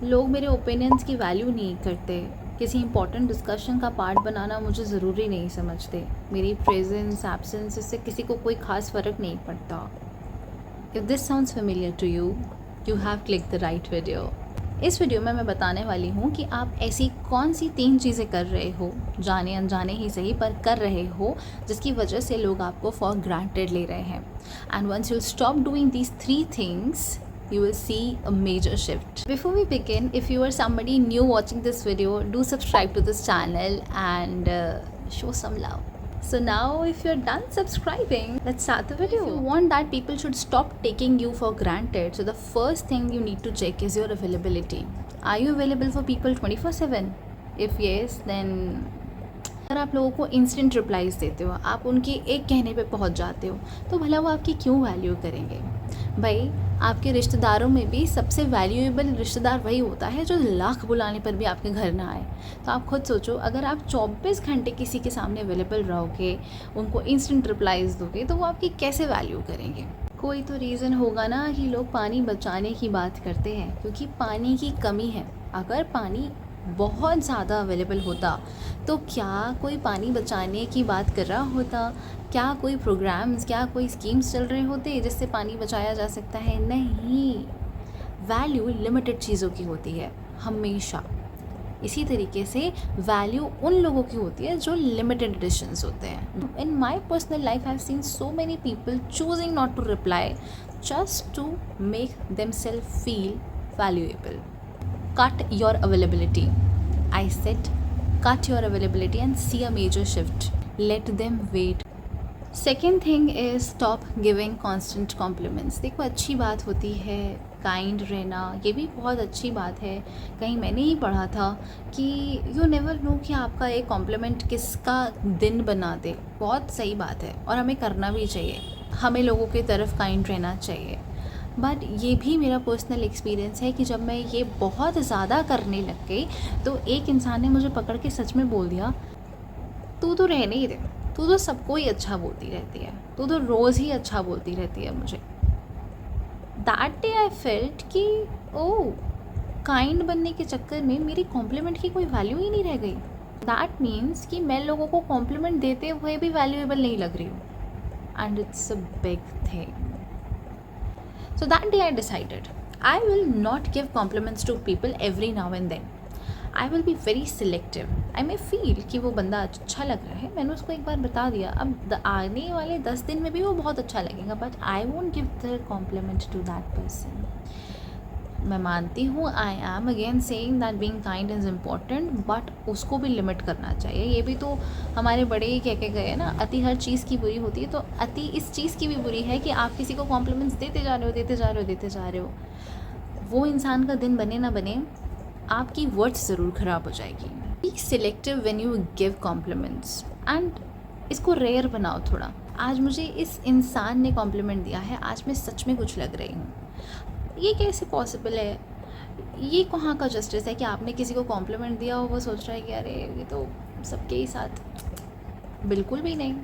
लोग मेरे ओपिनियंस की वैल्यू नहीं करते। किसी इंपॉर्टेंट डिस्कशन का पार्ट बनाना मुझे ज़रूरी नहीं समझते। मेरी प्रेजेंस एब्सेंस इससे किसी को कोई ख़ास फ़र्क नहीं पड़ता। If this sounds familiar to you, you have click the right video. इस वीडियो में मैं बताने वाली हूँ कि आप ऐसी कौन सी 3 चीज़ें कर रहे हो, जाने अनजाने ही सही पर कर रहे हो, जिसकी वजह से लोग आपको फॉर ग्रांटेड ले रहे हैं। And once you stop doing these 3 things, you will see a major shift. Before we begin, if you are somebody new watching this video, do subscribe to this channel and show some love. So now if you're done subscribing, let's start the video. If you want that people should stop taking you for granted, so the first thing you need to check is your availability. Are you available for people 24/7? If yes, then अगर आप लोगों को instant replies देते हो, आप उनके एक कहने पे पहुंच जाते हो, तो भला वो आपकी क्यों वैल्यू करेंगे? भाई, आपके रिश्तेदारों में भी सबसे वैल्यूएबल रिश्तेदार वही होता है जो लाख बुलाने पर भी आपके घर ना आए। तो आप खुद सोचो, अगर आप 24 घंटे किसी के सामने अवेलेबल रहोगे, उनको इंस्टेंट रिप्लाईज दोगे, तो वो आपकी कैसे वैल्यू करेंगे? कोई तो रीज़न होगा ना कि लोग पानी बचाने की बात करते हैं, क्योंकि पानी की कमी है। अगर पानी बहुत ज़्यादा अवेलेबल होता तो क्या कोई पानी बचाने की बात कर रहा होता? क्या कोई प्रोग्राम्स, क्या कोई स्कीम्स चल रहे होते जिससे पानी बचाया जा सकता है? नहीं। वैल्यू लिमिटेड चीज़ों की होती है हमेशा। इसी तरीके से वैल्यू उन लोगों की होती है जो लिमिटेड एडिशंस होते हैं। In my personal life I have seen so many people choosing not to reply just to make them self feel valuable. Cut your availability. I said cut your availability and see a major shift. Let them wait. Second thing is stop giving constant compliments. देखो, अच्छी बात होती है kind रहना, ये भी बहुत अच्छी बात है। कहीं मैंने ही पढ़ा था कि यू नेवर नो कि आपका एक कॉम्प्लीमेंट किसका दिन बना दे। बहुत सही बात है और हमें करना भी चाहिए। हमें लोगों की तरफ काइंड रहना चाहिए। बट ये भी मेरा पर्सनल एक्सपीरियंस है कि जब मैं ये बहुत ज़्यादा करने लग गई तो एक इंसान ने मुझे पकड़ के सच में बोल दिया, तू तो रहने ही दे, तू तो सबको ही अच्छा बोलती रहती है, तू तो रोज़ ही अच्छा बोलती रहती है मुझे। दैट डे आई फेल्ट कि ओह, काइंड बनने के चक्कर में मेरी कॉम्प्लीमेंट की कोई वैल्यू ही नहीं रह गई। दैट मीन्स कि मैं लोगों को कॉम्प्लीमेंट देते हुए भी वैल्यूएबल नहीं लग रही हूँ। And it's a big thing. So that day I decided I will not give compliments to people every now and then. I will be very selective. I may feel कि वो बंदा अच्छा लग रहा है, मैंने उसको एक बार बता दिया, अब आने वाले 10 दिन में भी वो बहुत अच्छा लगेगा, but I won't give the compliment to that person. मैं मानती हूँ, I am again saying that being kind is important, but उसको भी लिमिट करना चाहिए। ये भी तो हमारे बड़े ही कह के गए ना, अति हर चीज़ की बुरी होती है। तो अति इस चीज़ की भी बुरी है कि आप किसी को कॉम्प्लीमेंट्स देते जा रहे हो, देते जा रहे हो, देते जा रहे हो। वो इंसान का दिन बने ना बने, आपकी वर्ड्स ज़रूर ख़राब हो जाएगी। Be selective when you give compliments and इसको रेयर बनाओ थोड़ा। आज मुझे इस इंसान ने कॉम्प्लीमेंट दिया है, आज मैं सच में कुछ लग रही हूँ। ये कैसे पॉसिबल है? ये कहाँ का जस्टिस है कि आपने किसी को कॉम्प्लीमेंट दिया हो, वो सोच रहा है कि अरे ये तो सबके ही साथ? बिल्कुल भी नहीं।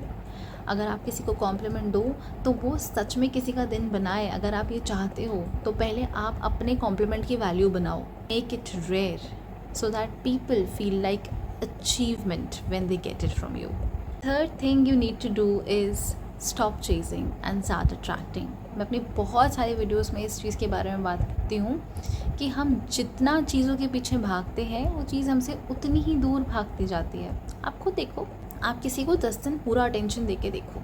अगर आप किसी को कॉम्प्लीमेंट दो तो वो सच में किसी का दिन बनाए। अगर आप ये चाहते हो तो पहले आप अपने कॉम्प्लीमेंट की वैल्यू बनाओ। Make it rare so that people feel like achievement when they get it from you. Third thing you need to do is stop chasing and start attracting. मैं अपनी बहुत सारे वीडियोस में इस चीज़ के बारे में बात करती हूँ कि हम जितना चीज़ों के पीछे भागते हैं वो चीज़ हमसे उतनी ही दूर भागती जाती है. आप खुद देखो, आप किसी को 10 दिन पूरा अटेंशन दे के देखो,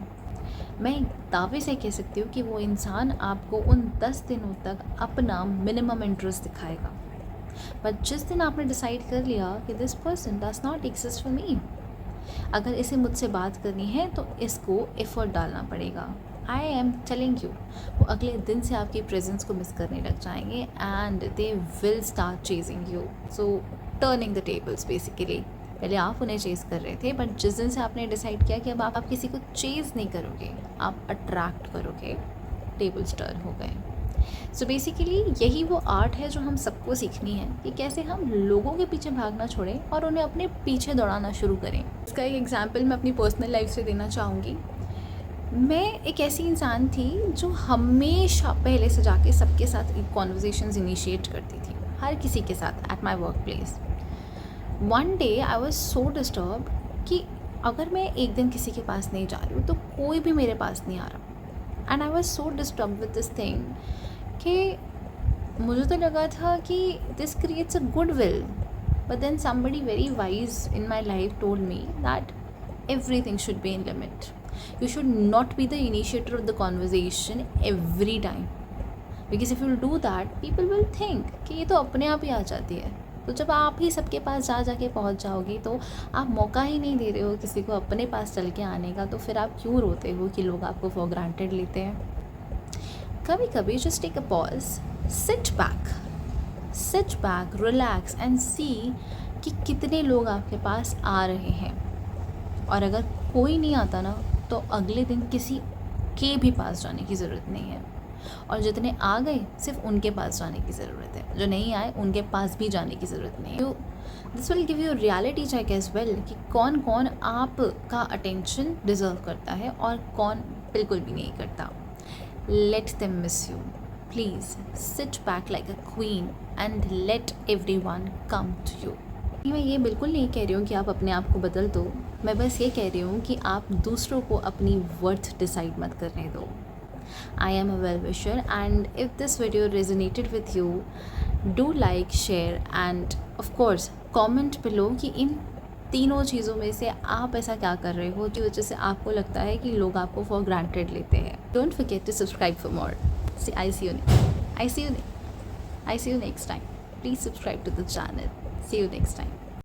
मैं दावे से कह सकती हूँ कि वो इंसान आपको उन 10 दिनों तक अपना मिनिमम इंटरेस्ट दिखाएगा. बट जिस दिन आपने डिसाइड कर लिया कि this person does not exist for me, अगर इसे मुझसे बात करनी है तो इसको एफर्ट डालना पड़ेगा. आई एम टेलिंग यू, वो अगले दिन से आपकी प्रेजेंस को मिस करने लग जाएंगे and they will start chasing you. So turning the tables basically. पहले आप उन्हें चेज़ कर रहे थे, बट जिस दिन से आपने डिसाइड किया कि अब आप किसी को चेज़ नहीं करोगे, आप अट्रैक्ट करोगे, टेबल्स टर्न हो गए. सो बेसिकली यही वो आर्ट है जो हम सबको सीखनी है कि कैसे हम लोगों के पीछे भागना छोड़ें और उन्हें अपने पीछे दौड़ाना शुरू करें. इसका एक एग्जांपल मैं अपनी पर्सनल लाइफ से देना चाहूँगी. मैं एक ऐसी इंसान थी जो हमेशा पहले से जाके सबके साथ कॉन्वर्जेशंस इनिशिएट करती थी. हर किसी के साथ at my work place. One day I was so disturb कि अगर मैं एक दिन किसी के पास नहीं जा रही हूँ तो कोई भी मेरे पास नहीं आ रहा। And I was so disturb with this thing कि मुझे तो लगा था कि this creates a good will, but then somebody very wise in my life told me that everything should be in limit. You should not be the initiator of the conversation every time, because if you do that people will think कि ये तो अपने आप ही आ जाती है। तो जब आप ही सबके पास जाके पहुंच जाओगी तो आप मौका ही नहीं दे रहे हो किसी को अपने पास चल के आने का, तो फिर आप क्यों रोते हो कि लोग आपको फॉर ग्रांटेड लेते हैं। कभी कभी just take a pause, sit back, relax and see कि कितने लोग आपके पास आ रहे हैं। और अगर कोई नहीं आता ना तो अगले दिन किसी के भी पास जाने की ज़रूरत नहीं है, और जितने आ गए सिर्फ उनके पास जाने की ज़रूरत है, जो नहीं आए उनके पास भी जाने की ज़रूरत नहीं है। This will give you reality check as well कि कौन कौन आपका अटेंशन डिज़र्व करता है और कौन बिल्कुल भी नहीं करता। Let them miss you, please sit back like a queen and let everyone come to you. मैं ये बिल्कुल नहीं कह रही हूँ कि आप अपने आप को बदल दो, मैं बस ये कह रही हूँ कि आप दूसरों को अपनी वर्थ डिसाइड मत करने दो। I am a well wisher and if this video resonated with you, do like, share end of course comment below कि इन तीनों चीज़ों में से आप ऐसा क्या कर रहे हो की वजह से आपको लगता है कि लोग आपको फॉर ग्रांटेड लेते हैं। Don't forget to subscribe for more. I see you next time. Please subscribe to the channel. See you next time.